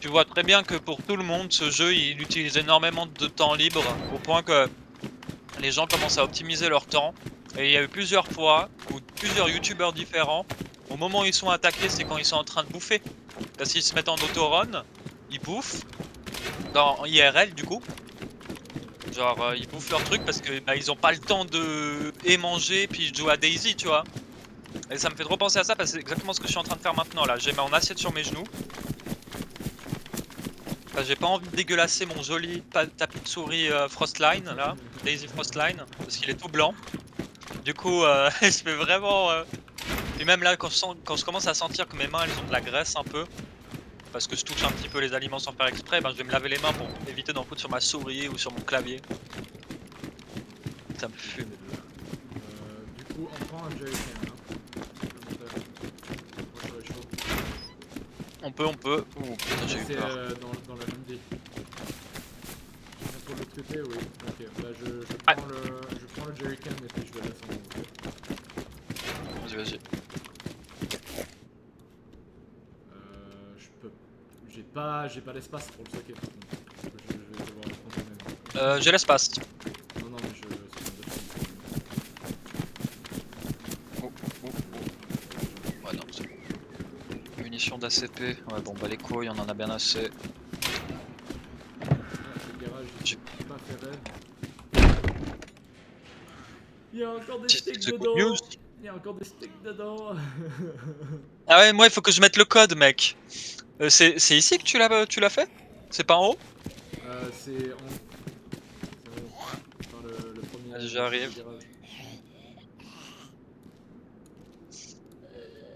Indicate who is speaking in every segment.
Speaker 1: tu vois très bien que pour tout le monde, ce jeu, il utilise énormément de temps libre, au point que les gens commencent à optimiser leur temps. Et il y a eu plusieurs fois où plusieurs youtubeurs différents, au moment où ils sont attaqués, c'est quand ils sont en train de bouffer. Parce qu'ils se mettent en auto-run, ils bouffent, dans IRL du coup. Genre ils bouffent leur truc parce que bah, ils ont pas le temps de manger puis ils jouent à Daisy, tu vois. Et ça me fait trop penser à ça parce que c'est exactement ce que je suis en train de faire maintenant là. J'ai mon assiette sur mes genoux. J'ai pas envie de dégueulasser mon joli tapis de souris Frostline là, Daisy Frostline, parce qu'il est tout blanc. Du coup je fais vraiment... Et même là quand je commence à sentir que mes mains elles ont de la graisse un peu, parce que je touche un petit peu les aliments sans faire exprès, ben, je vais me laver les mains pour éviter d'en foutre sur ma souris ou sur mon clavier. Ça me fume.
Speaker 2: Du coup, on prend un jerrycan, hein. Moi, j'aurais chaud.
Speaker 1: On peut. Ouh putain, j'ai eu
Speaker 2: C'est
Speaker 1: peur.
Speaker 2: dans la même ville. Pour l'autre côté, oui. Ok, bah je prends le jerrycan et puis je vais descendre.
Speaker 1: Vas-y.
Speaker 2: Je peux. J'ai pas l'espace pour le socket. Je vais devoir le prendre moi-même.
Speaker 1: J'ai l'espace.
Speaker 2: Non, mais je.
Speaker 1: Ouais, non, c'est bon. Munitions d'ACP. Ouais, bon, bah les couilles, on en a bien assez.
Speaker 2: Le garage, j'ai pas fait rêve. Il y a encore des steaks dedans. Il y a encore des steaks dedans.
Speaker 1: Ah ouais, moi il faut que je mette le code, mec. C'est ici que tu l'as fait? C'est pas en haut?
Speaker 2: C'est en. Enfin, le premier.
Speaker 1: Vas-y, j'arrive.
Speaker 2: Garage.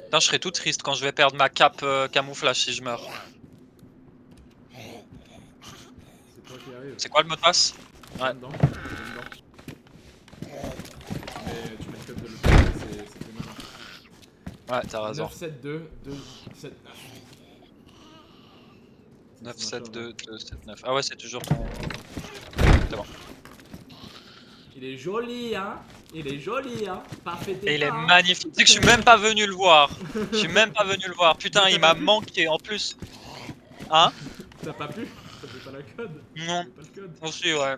Speaker 1: Putain, je serais tout triste quand je vais perdre ma cape camouflage si je meurs.
Speaker 2: C'est toi qui arrive.
Speaker 1: C'est quoi le mot de passe? Ouais.
Speaker 2: Dedans. Mais tu mets le code de l'autre côté, c'est plus malin.
Speaker 1: Ouais, t'as raison.
Speaker 2: 972 279.
Speaker 1: 972 279. Ah ouais, c'est toujours ton... C'est bon.
Speaker 2: Il est joli, hein. Il est joli, hein. Parfait.
Speaker 1: Et il est magnifique. Tu sais que je suis même pas venu le voir. Je suis même pas venu le voir. Putain, il m'a manqué en plus. Hein?
Speaker 2: T'as pas pu? T'avais pas la code?
Speaker 1: Non.
Speaker 2: Pas le code.
Speaker 1: Aussi, ouais.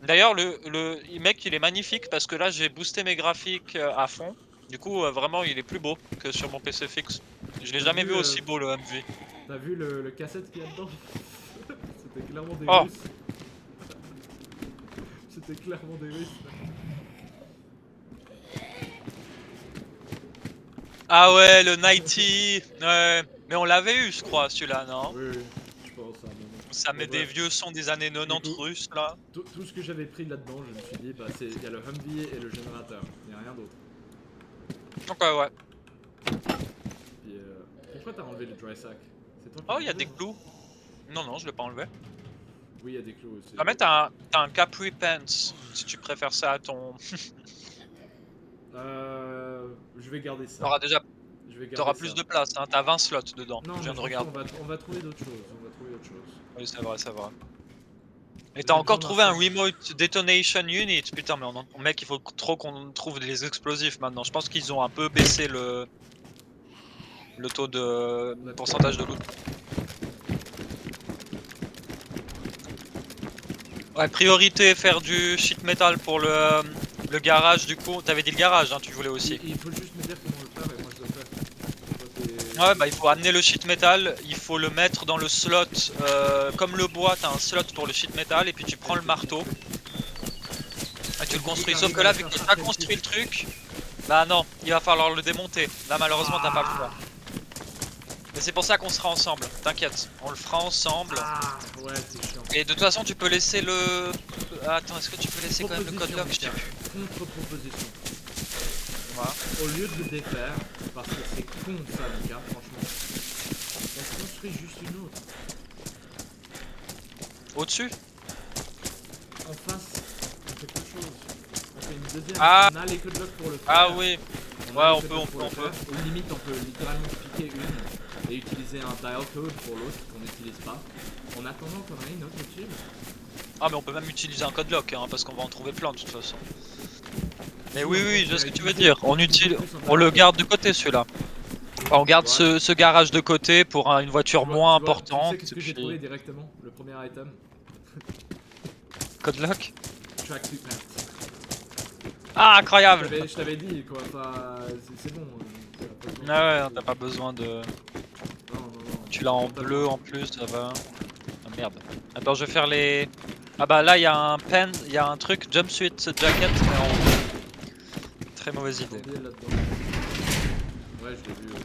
Speaker 1: D'ailleurs, le mec, il est magnifique parce que là, j'ai boosté mes graphiques à fond. Du coup, vraiment, il est plus beau que sur mon PC fixe. Je l'ai jamais vu aussi beau, le MV.
Speaker 2: T'as vu le cassette qu'il y a dedans? C'était clairement des
Speaker 1: Oh.
Speaker 2: Russes. C'était clairement des Russes.
Speaker 1: Ah ouais, le 90. Ouais. Mais on l'avait eu, je crois, celui-là, non?
Speaker 2: Oui, je pense à un moment.
Speaker 1: Ça met des vieux sons des années 90 russes, là.
Speaker 2: Tout ce que j'avais pris là-dedans, je me suis dit, bah il y a le Humvee et le générateur. Il n'y a rien d'autre.
Speaker 1: Donc ouais.
Speaker 2: Puis, pourquoi t'as enlevé le dry sack? C'est toi qui
Speaker 1: Oh,
Speaker 2: l'as
Speaker 1: il y a
Speaker 2: enlevé?
Speaker 1: des clous. Non, je l'ai pas enlevé.
Speaker 2: Oui, il y a des clous aussi.
Speaker 1: Ah mais t'as un Capri Pants, si tu préfères ça à ton...
Speaker 2: Je vais garder ça.
Speaker 1: T'auras plus de place, hein. T'as 20 slots dedans,
Speaker 2: Non,
Speaker 1: je viens
Speaker 2: mais
Speaker 1: de regarder.
Speaker 2: on va trouver d'autres choses.
Speaker 1: Oui, c'est vrai. Et t'as encore trouvé un Remote Detonation Unit. Putain, mais mec, il faut trop qu'on trouve des explosifs maintenant. Je pense qu'ils ont un peu baissé le taux de... pourcentage de loot. Ouais, priorité, faire du sheet metal pour le garage du coup. T'avais dit le garage, hein, tu voulais aussi.
Speaker 2: Il faut juste me dire comment le faire et moi je le fais.
Speaker 1: Ouais, bah il faut amener le sheet metal, il faut le mettre dans le slot. Comme le bois, t'as un slot pour le sheet metal et puis tu prends le marteau. Et tu le construis. Sauf que là, vu que t'as construit le truc, bah non, il va falloir le démonter. Là, malheureusement, t'as pas le choix. Mais c'est pour ça qu'on sera ensemble, t'inquiète, on le fera ensemble.
Speaker 2: Ah, ouais, c'est chiant.
Speaker 1: Et de toute façon, tu peux laisser le... Attends, est-ce que tu peux laisser quand même le code lock?
Speaker 2: Contre-proposition.
Speaker 1: Voilà.
Speaker 2: Au lieu de le défaire, parce que c'est con ça, les gars, franchement, on construit juste une autre.
Speaker 1: Au-dessus?
Speaker 2: En face, on fait quelque chose. On fait une deuxième.
Speaker 1: Ah.
Speaker 2: On a les code locks pour le faire.
Speaker 1: Ah oui. Ouais, on peut.
Speaker 2: Ou limite, on peut littéralement piquer une et utiliser un dial code pour l'autre qu'on n'utilise pas. En attendant qu'on ait une autre au-dessus.
Speaker 1: Ah, mais on peut même utiliser un code lock, hein, parce qu'on va en trouver plein de toute façon. Mais oui, je vois ce que tu veux dire. On le garde de côté celui-là. On garde
Speaker 2: Ouais.
Speaker 1: ce garage de côté pour une voiture moins
Speaker 2: Tu
Speaker 1: importante.
Speaker 2: sais qu'est-ce que j'ai trouvé directement? Le premier item.
Speaker 1: Code lock.
Speaker 2: Tracksuit pants.
Speaker 1: Ah, incroyable!
Speaker 2: Je t'avais dit quoi, c'est bon.
Speaker 1: Ah ouais, t'as pas besoin de.
Speaker 2: Non.
Speaker 1: Tu l'as en bleu en plus, ça va. Ah merde. Attends, je vais faire les. Ah bah là, il y a un pen, il y a un truc, jumpsuit jacket, mais en bleu. Très mauvaise idée.
Speaker 2: Là-dedans. Ouais, je l'ai vu aussi.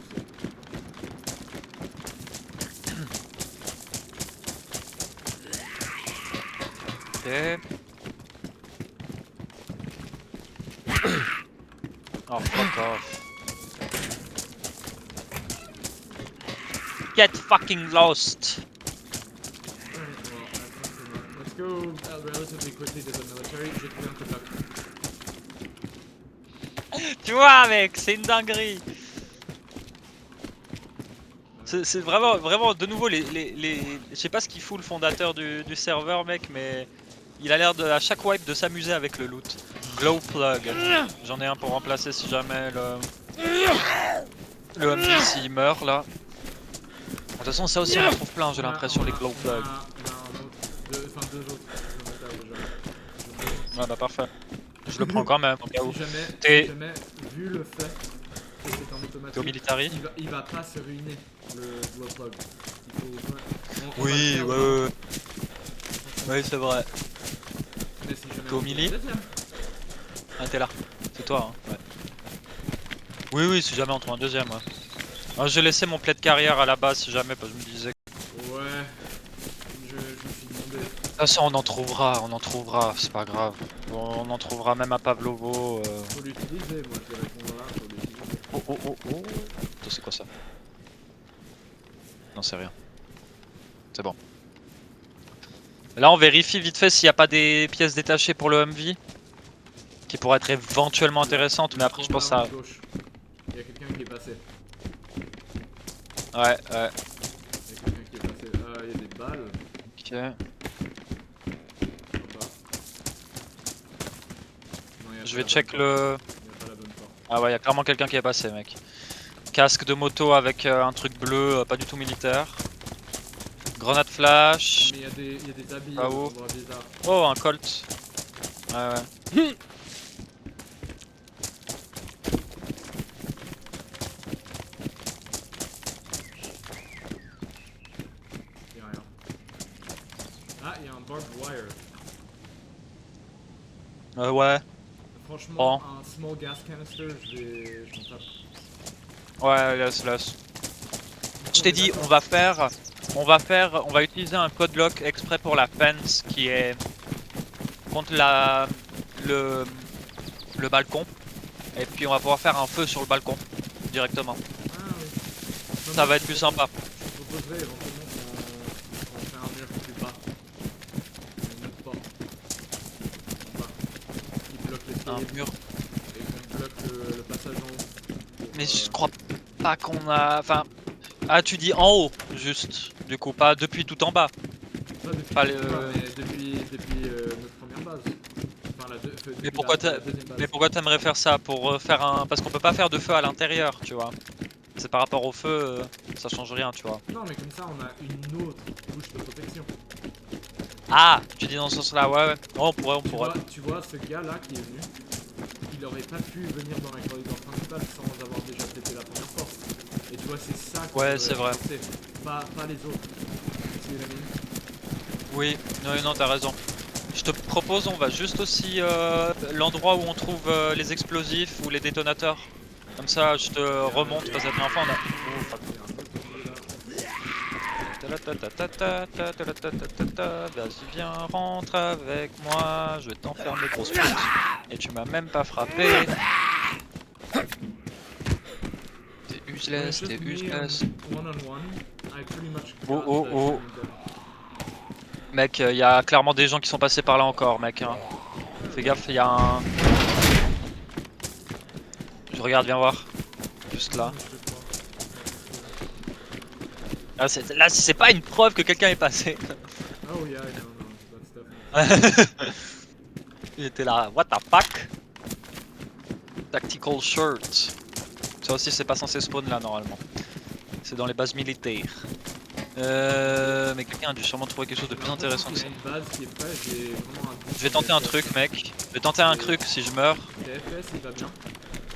Speaker 1: Ok. Oh, fuck off. Get fucking lost!
Speaker 2: Alright, well, let's go relatively quickly to the military. J'ai trouvé un code lock.
Speaker 1: Tu vois, mec, c'est une dinguerie! C'est vraiment, de nouveau, je sais pas ce qu'il fout le fondateur du serveur, mec, mais il a l'air de, à chaque wipe de s'amuser avec le loot. Glow plug. J'en ai un pour remplacer si jamais le MJ s'il meurt là. De toute façon, ça aussi on en trouve plein, j'ai l'impression, les glow plugs.
Speaker 2: Deux autres.
Speaker 1: Ouais, bah parfait. Je le prends quand même, au cas où.
Speaker 2: Si jamais, vu le fait que c'est en automatique,
Speaker 1: au military.
Speaker 2: il va pas se ruiner le glow plug.
Speaker 1: Oui, ouais. Oui, c'est vrai.
Speaker 2: Mais si jamais
Speaker 1: T'es au mili? Ah, t'es là. C'est toi, hein. Ouais. Oui, si jamais on trouve un deuxième, ouais. Ah, j'ai laissé mon plaid de carrière à la base si jamais, parce que je me disais.
Speaker 2: Ouais. Je me suis demandé.
Speaker 1: De toute façon, on en trouvera, c'est pas grave. On en trouvera même à Pavlovo.
Speaker 2: Faut l'utiliser, moi je réponds là, faut l'utiliser.
Speaker 1: Oh. Attends, c'est quoi ça? Non, c'est rien. C'est bon. Là, on vérifie vite fait s'il n'y a pas des pièces détachées pour le Humvee qui pourraient être éventuellement intéressantes, mais après, je pense à.
Speaker 2: Il y a quelqu'un qui est passé.
Speaker 1: Ouais.
Speaker 2: Il y a quelqu'un qui est passé. Il y a des balles.
Speaker 1: Ok.
Speaker 2: Sympa. Non,
Speaker 1: Je vais check le.
Speaker 2: Il y a pas la bonne porte.
Speaker 1: Ah ouais, il y a clairement quelqu'un qui est passé, mec. Casque de moto avec un truc bleu, pas du tout militaire. Grenade flash.
Speaker 2: Mais il y a des habits
Speaker 1: Ah, oh.
Speaker 2: bizarres.
Speaker 1: Oh, un Colt. Ouais.
Speaker 2: Il y a rien. Ah, il y a un barbed wire.
Speaker 1: Ouais.
Speaker 2: Franchement, un small gas canister, je m'en tape.
Speaker 1: Ouais, laisse. Je t'ai dit, on va utiliser un code lock exprès pour la fence qui est contre le balcon. Et puis on va pouvoir faire un feu sur le balcon directement.
Speaker 2: Ah oui.
Speaker 1: Ça va être plus sympa.
Speaker 2: Je proposerais éventuellement qu'on fait un mur plus bas. Une autre porte. Qui bloque les
Speaker 1: Un
Speaker 2: pieds
Speaker 1: mur.
Speaker 2: et qu'on bloque le passage en haut.
Speaker 1: Mais je crois pas qu'on a. Enfin. Ah, tu dis en haut, juste. Du coup, pas depuis tout en bas.
Speaker 2: Pas depuis,
Speaker 1: Pas
Speaker 2: mais depuis notre première base. Enfin,
Speaker 1: Mais pourquoi t'aimerais faire ça? Pour faire un. Parce qu'on peut pas faire de feu à l'intérieur, tu vois. C'est par rapport au feu, ça change rien, tu vois.
Speaker 2: Non, mais comme ça, on a une autre couche de protection.
Speaker 1: Ah, tu dis dans ce sens-là, ouais. Oh, on pourrait.
Speaker 2: Tu vois, ce gars-là qui est venu, il aurait pas pu venir dans la corridor principale sans avoir déjà pété la première porte. Et tu vois, c'est ça que
Speaker 1: Ouais, c'est vrai.
Speaker 2: Pas les autres. Tu sais,
Speaker 1: Oui, non, t'as raison. Je te propose, on va juste aussi l'endroit où on trouve les explosifs ou les détonateurs. Comme ça, je te remonte parce que la dernière fois on a. Oh, fuck. Vas-y, viens, rentre avec moi, je vais t'enfermer, grosse pute. Et tu m'as même pas frappé. T'es useless. Oh. Mec, y a clairement des gens qui sont passés par là encore, mec. Hein. Fais gaffe, y a un. Je regarde, viens voir. Juste là. Là, c'est pas une preuve que quelqu'un est passé.
Speaker 2: Oh yeah, no, that's definitely.
Speaker 1: Il était là, what the fuck? Tactical shirt. Ça aussi c'est pas censé spawn là normalement. C'est dans les bases militaires. Mais quelqu'un a dû sûrement trouver quelque chose de plus intéressant que ça.
Speaker 2: Il y a une base qui est prête, j'ai vraiment un doute
Speaker 1: Je vais
Speaker 2: sur
Speaker 1: tenter un
Speaker 2: les
Speaker 1: truc
Speaker 2: FPS.
Speaker 1: mec. Je vais tenter un truc si je meurs.
Speaker 2: Les FPS il va bien.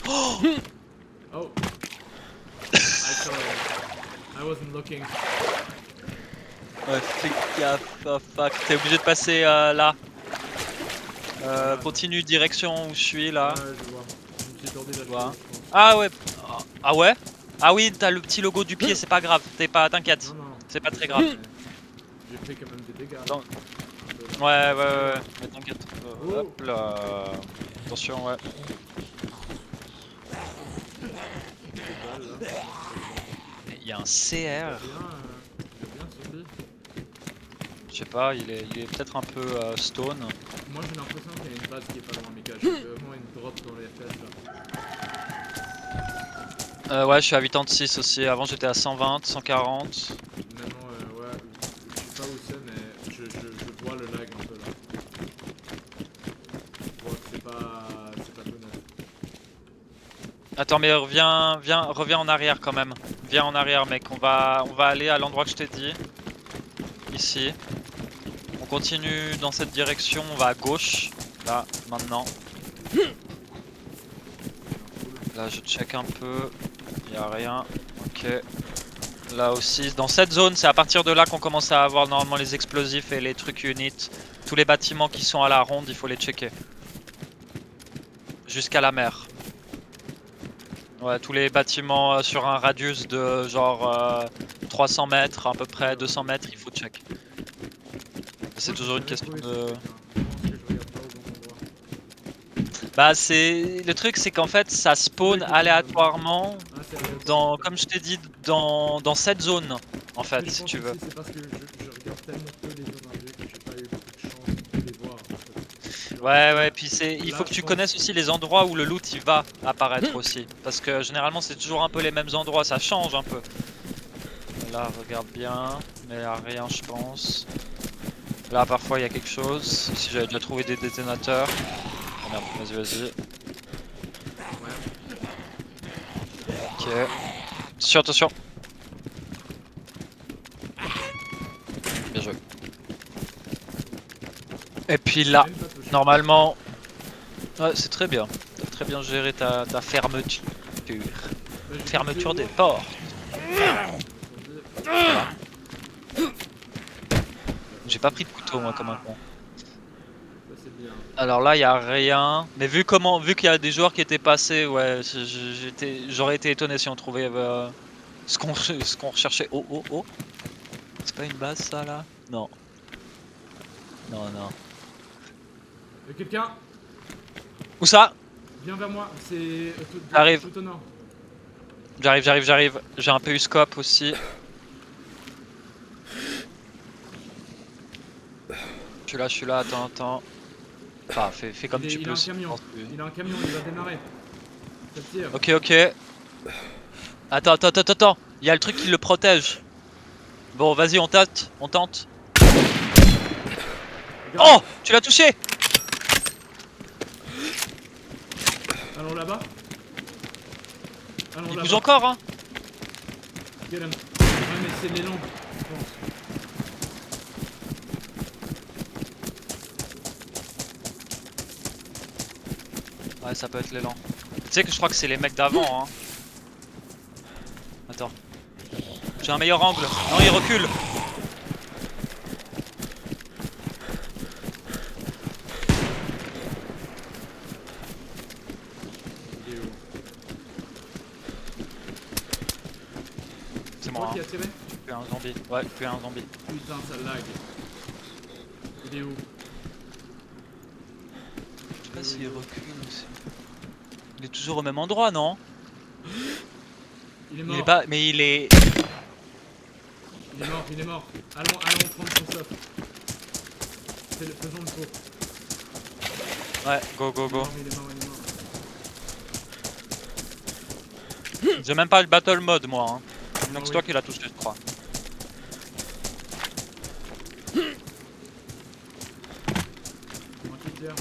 Speaker 1: Oh
Speaker 2: Oh. I saw it. I wasn't looking.
Speaker 1: Ouais, fais gaffe, oh fuck. T'es obligé de passer là. Continue direction où je suis là.
Speaker 2: Ouais, je vois. Je me suis tordu la
Speaker 1: vois.
Speaker 2: cheville, je pense.
Speaker 1: Ah ouais. Ah ouais. Ah oui, t'as le petit logo du pied, c'est pas grave. T'inquiète.
Speaker 2: Non, non.
Speaker 1: C'est pas très grave.
Speaker 2: J'ai fait quand même des dégâts.
Speaker 1: Attends.
Speaker 2: Un peu.
Speaker 1: Ouais. Mais t'inquiète.
Speaker 2: Oh.
Speaker 1: Hop là. Attention, ouais.
Speaker 2: Des balles, là.
Speaker 1: Il y a un CR.
Speaker 2: Il a bien subi.
Speaker 1: Je sais pas, il est peut-être un peu stone.
Speaker 2: Moi j'ai l'impression qu'il y a une base qui est pas loin, Mika. J'ai vraiment une drop dans les FPS là.
Speaker 1: Ouais, je suis à 86 aussi. Avant j'étais à 120, 140.
Speaker 2: Maintenant, ouais, je sais pas où c'est, mais je vois le lag un peu là. Je vois que c'est pas tout net.
Speaker 1: Attends, mais reviens en arrière quand même. Viens en arrière, mec. On va aller à l'endroit que je t'ai dit. Ici. On continue dans cette direction. On va à gauche. Là, maintenant. Là, je check un peu. Y a rien. Ok. Là aussi. Dans cette zone, c'est à partir de là qu'on commence à avoir normalement les explosifs et les trucs units. Tous les bâtiments qui sont à la ronde, il faut les checker. Jusqu'à la mer. Ouais, tous les bâtiments sur un radius de genre 300 mètres, à peu près 200 mètres, il faut check. C'est toujours une question de... Bah c'est... Le truc c'est qu'en fait ça spawn aléatoirement dans, comme je t'ai dit, dans cette zone en fait, si tu veux.
Speaker 2: C'est parce que je regarde tellement peu les zones indées que j'ai pas eu beaucoup de chance de les voir.
Speaker 1: Ouais, puis il faut que tu connaisses aussi les endroits où le loot il va apparaître aussi. Parce que généralement c'est toujours un peu les mêmes endroits, ça change un peu. Là regarde bien, mais il y a rien je pense. Là parfois il y a quelque chose, ici j'avais déjà trouvé des détonateurs. Oh merde, vas-y. Ok. Attention. Bien joué. Et puis là, normalement... Ouais, c'est très bien. T'as très bien géré ta fermeture. Fermeture des portes. Voilà. J'ai pas pris de couteau moi comme un con. Alors là y a rien. Mais vu qu'il y a des joueurs qui étaient passés, ouais, j'aurais été étonné si on trouvait ce qu'on recherchait. Oh. C'est pas une base ça là? Non. Non.
Speaker 2: Y'a quelqu'un?
Speaker 1: Où ça?
Speaker 2: Viens vers moi, c'est
Speaker 1: J'arrive.
Speaker 2: tout au nord.
Speaker 1: J'arrive. J'ai un périscope aussi. Je suis là, attends. Enfin, fais comme tu peux.
Speaker 2: Il a un camion, il va démarrer. Ça tire.
Speaker 1: Ok. Attends. Il y a le truc qui le protège. Bon, vas-y, on tente. Oh! Tu l'as touché!
Speaker 2: Allons là-bas.
Speaker 1: Il bouge encore, hein?
Speaker 2: Get him. Ouais, mais c'est l'élan, je pense.
Speaker 1: Ouais, ça peut être l'élan. Tu sais que je crois que c'est les mecs d'avant, hein. Attends. J'ai un meilleur angle. Non, il recule. C'est moi.
Speaker 2: Qui a tiré?
Speaker 1: Plus un zombie. Ouais, plus un zombie.
Speaker 2: Putain, ça lag. Il est où?
Speaker 1: Je sais pas s'il recule aussi. Il est toujours au même endroit, non?
Speaker 2: Il est mort.
Speaker 1: Il est pas... Mais il est...
Speaker 2: Il est mort. Allons prendre son stuff. Faisons le tour.
Speaker 1: Ouais, go.
Speaker 2: Il est mort.
Speaker 1: J'ai même pas le battle mode, moi. Hein. Donc c'est toi qui l'as touché, je crois.
Speaker 2: Comment tu tires?